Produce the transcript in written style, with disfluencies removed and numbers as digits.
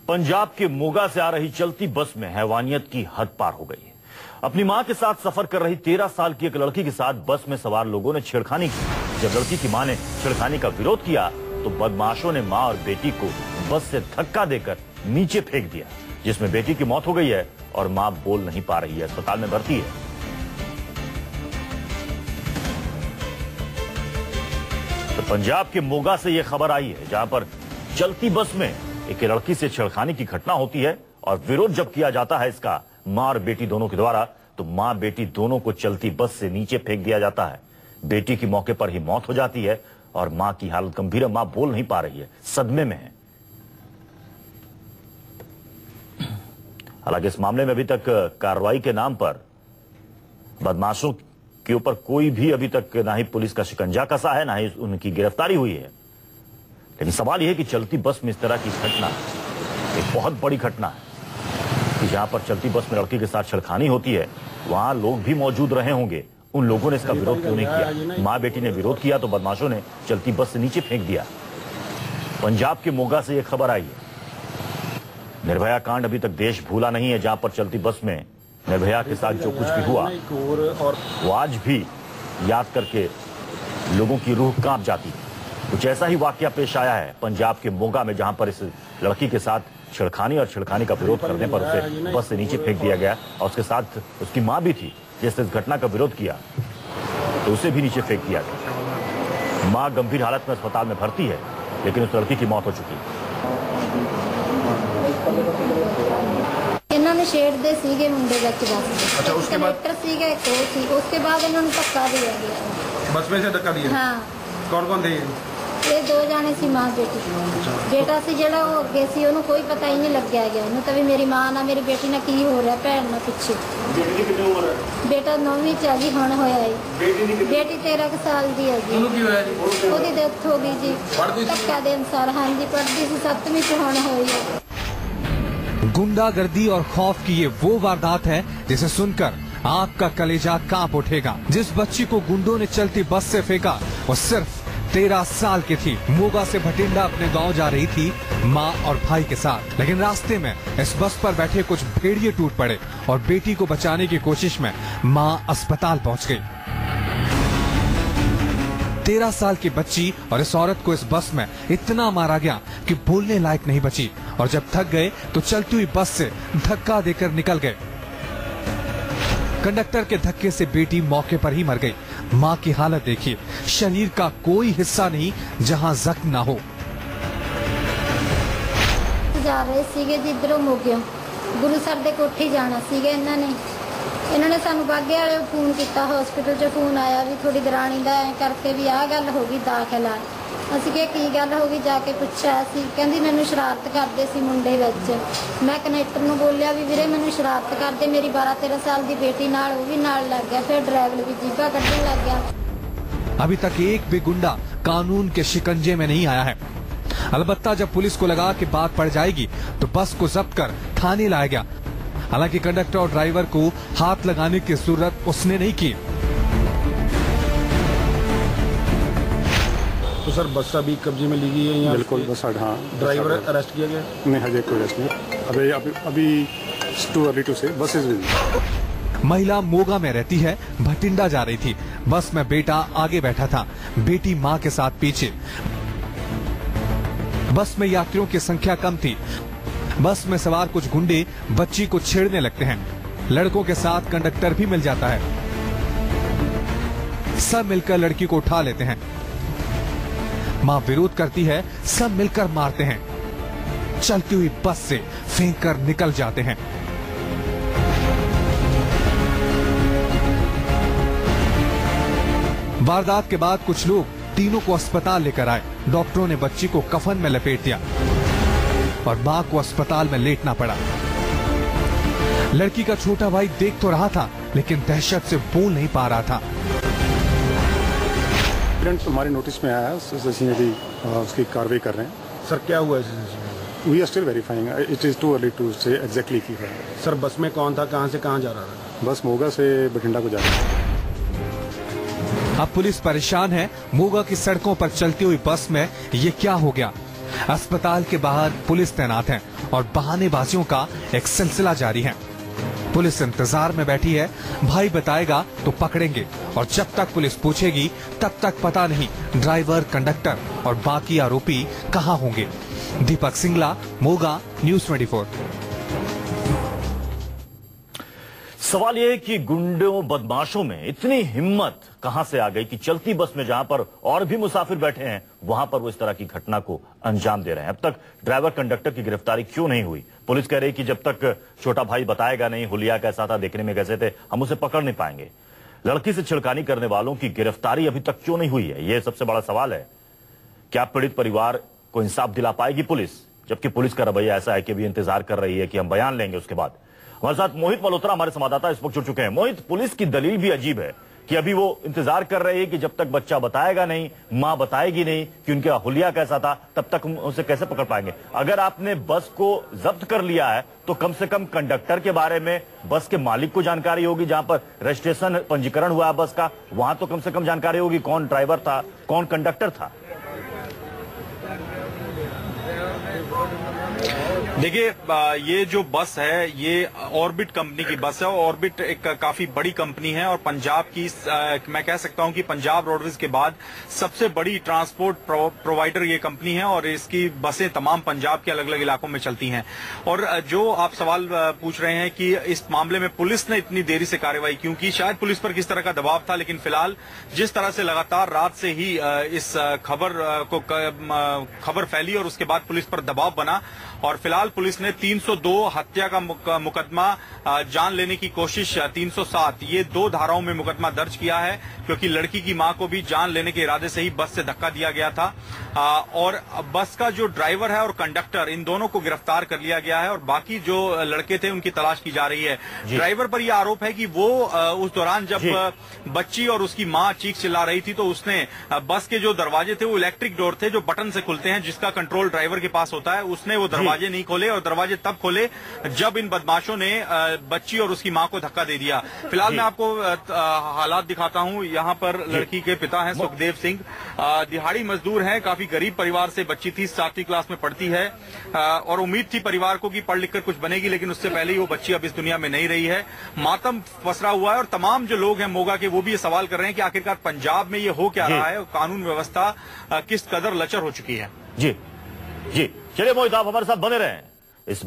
पंजाब के मोगा से आ रही चलती बस में हैवानियत की हद पार हो गई है। अपनी मां के साथ सफर कर रही 13 साल की एक लड़की के साथ बस में सवार लोगों ने छेड़खानी की। जब लड़की की मां ने छेड़खानी का विरोध किया तो बदमाशों ने मां और बेटी को बस से धक्का देकर नीचे फेंक दिया, जिसमें बेटी की मौत हो गई है और मां बोल नहीं पा रही है, अस्पताल में भर्ती है। तो पंजाब के मोगा से यह खबर आई है, जहां पर चलती बस में एक लड़की से छेड़खानी की घटना होती है और विरोध जब किया जाता है इसका मां और बेटी दोनों के द्वारा, तो मां बेटी दोनों को चलती बस से नीचे फेंक दिया जाता है। बेटी की मौके पर ही मौत हो जाती है और मां की हालत गंभीर है, मां बोल नहीं पा रही है, सदमे में है। हालांकि इस मामले में अभी तक कार्रवाई के नाम पर बदमाशों के ऊपर कोई भी अभी तक ना ही पुलिस का शिकंजा कसा है, ना ही उनकी गिरफ्तारी हुई है। लेकिन सवाल यह है कि चलती बस में इस तरह की घटना एक बहुत बड़ी घटना है कि जहां पर चलती बस में लड़की के साथ छेड़खानी होती है, वहां लोग भी मौजूद रहे होंगे। उन लोगों ने इसका विरोध क्यों नहीं किया? मां बेटी ने विरोध किया तो बदमाशों ने चलती बस से नीचे फेंक दिया। पंजाब के मोगा से यह खबर आई है। निर्भया कांड अभी तक देश भूला नहीं है, जहां पर चलती बस में निर्भया के साथ जो कुछ भी हुआ वो आज भी याद करके लोगों की रूह कांप जाती है। कुछ ऐसा ही वाकया पेश आया है पंजाब के मोगा में, जहां पर इस लड़की के साथ छेड़खानी और छेड़खानी का विरोध करने पर उसे बस से नीचे फेंक दिया गया और उसके साथ उसकी मां भी थी, जिसने इस घटना का विरोध किया तो उसे भी नीचे फेंक दिया गया। मां गंभीर हालत में अस्पताल में भर्ती है, लेकिन उस लड़की की मौत हो चुकी है। इन्होंने छेड़ते सीगे मुंडे बस बस। अच्छा, उसके बाद सीगे एक और थी, उसके बाद इन्होंने धक्का दिया गया। बस में से धक्का दिया? हाँ। कौन कौन थे ये? दो जाने सी मां बेटी। बेटा सी जेड़ा वो अगे सी, ओनू कोई पता ही नहीं लग्या गया। ओनू तभी मेरी मां ना मेरी बेटी ना की हो रहा भैन ना पिछे। बेटी की कितनी उम्र है? बेटा 9वीं च है जी, हुण होया है। बेटी 13 साल दी है जी। ओनू की होया जी? ओदी डेथ हो गई जी धक्का दे अनुसार। हाँ जी, पढ़ती सी 7वीं च हुण होई है। गुंडागर्दी और खौफ की ये वो वारदात है जिसे सुनकर आपका कलेजा कांप उठेगा। जिस बच्ची को गुंडों ने चलती बस से फेंका वो सिर्फ 13 साल की थी। मोगा से भटिंडा अपने गांव जा रही थी मां और भाई के साथ, लेकिन रास्ते में इस बस पर बैठे कुछ भेड़िए टूट पड़े और बेटी को बचाने की कोशिश में मां अस्पताल पहुंच गई। 13 साल की बच्ची और इस औरत को इस बस में इतना मारा गया कि बोलने लायक नहीं बची और जब थक गए तो चलती हुई बस से धक्का देकर निकल गए। कंडक्टर के धक्के से बेटी मौके पर ही मर गई। मां की हालत देखिए, शरीर का कोई हिस्सा नहीं जहां जख्म ना हो। जा रहे सीगे जिधरों मोगियों गुरुसर दे कोठी जाना सीगे। इन्होंने सानू बागे वाले फोन किया, हॉस्पिटल च फोन आया भी थोड़ी दरानी दा ऐ करके भी आ गल हो गई, दाखिल आ। ਅਸੀਂ ਕਿ ਕੀ ਗੱਲ ਹੋ ਗਈ, ਜਾ ਕੇ ਪੁੱਛਿਆ ਸੀ, ਕਹਿੰਦੀ ਮੈਨੂੰ ਸ਼ਰਾਰਤ ਕਰਦੇ ਸੀ ਮੁੰਡੇ ਵਿੱਚ। ਮੈਂ ਕਨੈਕਟਰ ਨੂੰ ਬੋਲਿਆ ਵੀ ਵੀਰੇ ਮੈਨੂੰ ਸ਼ਰਾਰਤ ਕਰਦੇ, ਮੇਰੀ 12-13 ਸਾਲ ਦੀ बेटी नाल वो भी नाल लग गया। फिर ड्राइवर भी जीभा कटने लग गया। अभी तक एक भी गुंडा कानून के शिकंजे में नहीं आया है। अलबत्ता जब पुलिस को लगा कि बात पड़ जाएगी तो बस को जब्त कर थाने लाया गया। हालांकि कंडक्टर और ड्राइवर को हाथ लगाने की जरूरत उसने नहीं की। तो सर बस अभी कब्जे में ली गई है? बिल्कुल बस। हाँ, ड्राइवर अरेस्ट किया गया? नहीं, हजे कोई अरेस्ट नहीं। अभी टू अर्ली टू से बस इज। महिला मोगा में रहती है, भटिंडा जा रही थी। बस में बेटा आगे बैठा था, बेटी मां के साथ पीछे। बस में यात्रियों की संख्या कम थी। बस में सवार कुछ गुंडे बच्ची को छेड़ने लगते हैं। लड़कों के साथ कंडक्टर भी मिल जाता है। सब मिलकर लड़की को उठा लेते हैं। मां विरोध करती है, सब मिलकर मारते हैं। चलती हुई बस से फेंक कर निकल जाते हैं। वारदात के बाद कुछ लोग तीनों को अस्पताल लेकर आए। डॉक्टरों ने बच्ची को कफन में लपेट दिया और मां को अस्पताल में लेटना पड़ा। लड़की का छोटा भाई देख तो रहा था, लेकिन दहशत से बोल नहीं पा रहा था। हमारे नोटिस में आया, उसकी कार्रवाई कर रहे हैं। सर क्या हुआ? We are still verifying, it is too early to say exactly की है। सर बस में कौन था, कहां से कहां जा रहा था? बस मोगा से बठिंडा को जा रहा है। अब पुलिस परेशान है। मोगा की सड़कों पर चलती हुई बस में ये क्या हो गया? अस्पताल के बाहर पुलिस तैनात है और बहानेबाजियों का एक सिलसिला जारी है। पुलिस इंतजार में बैठी है, भाई बताएगा तो पकड़ेंगे और जब तक पुलिस पूछेगी तब तक पता नहीं ड्राइवर, कंडक्टर और बाकी आरोपी कहां होंगे। दीपक सिंगला, मोगा, न्यूज़ 24। सवाल यह है कि गुंडों, बदमाशों में इतनी हिम्मत कहां से आ गई कि चलती बस में जहां पर और भी मुसाफिर बैठे हैं वहां पर वो इस तरह की घटना को अंजाम दे रहे हैं। अब तक ड्राइवर, कंडक्टर की गिरफ्तारी क्यों नहीं हुई? पुलिस कह रही कि जब तक छोटा भाई बताएगा नहीं हुलिया कैसा था, देखने में कैसे थे, हम उसे पकड़ नहीं पाएंगे। लड़की से छिड़कानी करने वालों की गिरफ्तारी अभी तक क्यों नहीं हुई है, यह सबसे बड़ा सवाल है। क्या पीड़ित परिवार को इंसाफ दिला पाएगी पुलिस? जबकि पुलिस का रवैया ऐसा है कि अभी इंतजार कर रही है कि हम बयान लेंगे उसके बाद। हमारे साथ मोहित मल्होत्रा, हमारे संवाददाता, इस वक्त जुड़ चुके हैं। मोहित, पुलिस की दलील भी अजीब है कि अभी वो इंतजार कर रही है कि जब तक बच्चा बताएगा नहीं, मां बताएगी नहीं कि उनका हुलिया कैसा था, तब तक हम उसे कैसे पकड़ पाएंगे? अगर आपने बस को जब्त कर लिया है तो कम से कम कंडक्टर के बारे में बस के मालिक को जानकारी होगी, जहां पर रजिस्ट्रेशन, पंजीकरण हुआ है बस का, वहां तो कम से कम जानकारी होगी कौन ड्राइवर था, कौन कंडक्टर था। देखिए, ये जो बस है ये ऑर्बिट कंपनी की बस है। ऑर्बिट एक काफी बड़ी कंपनी है और पंजाब की, मैं कह सकता हूं कि पंजाब रोडवेज के बाद सबसे बड़ी ट्रांसपोर्ट प्रोवाइडर ये कंपनी है और इसकी बसें तमाम पंजाब के अलग अलग इलाकों में चलती हैं। और जो आप सवाल पूछ रहे हैं कि इस मामले में पुलिस ने इतनी देरी से कार्रवाई क्यों की, शायद पुलिस पर किस तरह का दबाव था, लेकिन फिलहाल जिस तरह से लगातार रात से ही इस खबर फैली और उसके बाद पुलिस पर दबाव बना और फिलहाल पुलिस ने 302 हत्या का मुकदमा, जान लेने की कोशिश 307, ये 2 धाराओं में मुकदमा दर्ज किया है, क्योंकि लड़की की मां को भी जान लेने के इरादे से ही बस से धक्का दिया गया था। और बस का जो ड्राइवर है और कंडक्टर, इन दोनों को गिरफ्तार कर लिया गया है और बाकी जो लड़के थे उनकी तलाश की जा रही है। ड्राइवर पर यह आरोप है कि वो उस दौरान जब बच्ची और उसकी मां चीख चिल्ला रही थी तो उसने बस के जो दरवाजे थे वो इलेक्ट्रिक डोर थे जो बटन से खुलते हैं, जिसका कंट्रोल ड्राइवर के पास होता है, उसने वो दरवाजे नहीं खोले और दरवाजे तब खोले जब इन बदमाशों ने बच्ची और उसकी मां को धक्का दे दिया। फिलहाल मैं आपको हालात दिखाता हूं। यहाँ पर लड़की के पिता हैं सुखदेव सिंह, दिहाड़ी मजदूर हैं, काफी गरीब परिवार से बच्ची थी, 7वीं क्लास में पढ़ती है और उम्मीद थी परिवार को कि पढ़ लिख कर कुछ बनेगी, लेकिन उससे पहले ही वो बच्ची अब इस दुनिया में नहीं रही है। मातम पसरा हुआ है और तमाम जो लोग हैं मोगा के वो भी ये सवाल कर रहे हैं कि आखिरकार पंजाब में ये हो क्या रहा है, कानून व्यवस्था किस कदर लचर हो चुकी है। जी, चलिए मोहित, आप हमारे साथ बने रहें। इस